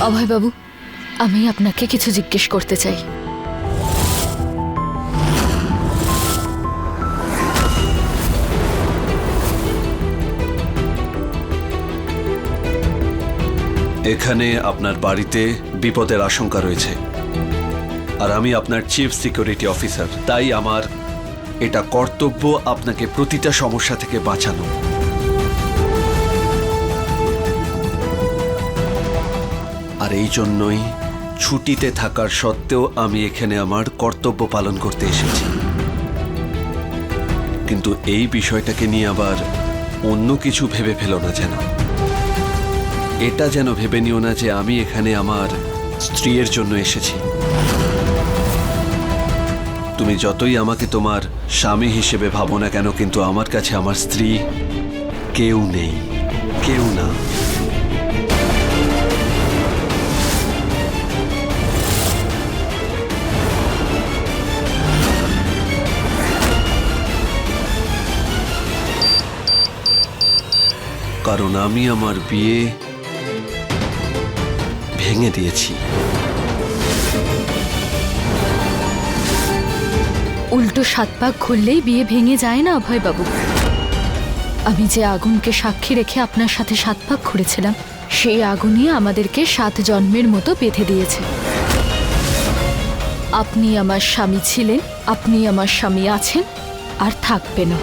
অভয়বাবু, আমি আপনাকে কিছু জিজ্ঞেস করতে চাই। এখানে আপনার বাড়িতে বিপদের আশঙ্কা রয়েছে, আর আমি আপনার চিফ সিকিউরিটি অফিসার, তাই আমার এটা কর্তব্য আপনাকে প্রতিটা সমস্যা থেকে বাঁচানো। আর এই জন্যই ছুটিতে থাকার সত্ত্বেও আমি এখানে আমার কর্তব্য পালন করতে এসেছি। কিন্তু এই বিষয়টাকে নিয়ে আবার অন্য কিছু ভেবে ফেলো না যেন। এটা যেন ভেবে নিও না যে আমি এখানে আমার স্ত্রীর জন্য এসেছি। তুমি যতই আমাকে তোমার স্বামী হিসেবে ভাবো না কেন, কিন্তু আমার কাছে আমার স্ত্রী কেউ নেই, কেউ না। কারণ আমি আমার বিয়ে ভেঙে দিয়েছি। উল্টো 7 পাক খুললেই বিয়ে ভেঙে যায় না অভয়বাবু। আমি যে আগুনকে সাক্ষী রেখে আপনার সাথে 7 পাক খুঁড়েছিলাম, সেই আগুনই আমাদেরকে 7 জন্মের মতো বেঁধে দিয়েছে। আপনি আমার স্বামী ছিলেন, আপনি আমার স্বামী আছেন আর থাকবেনও।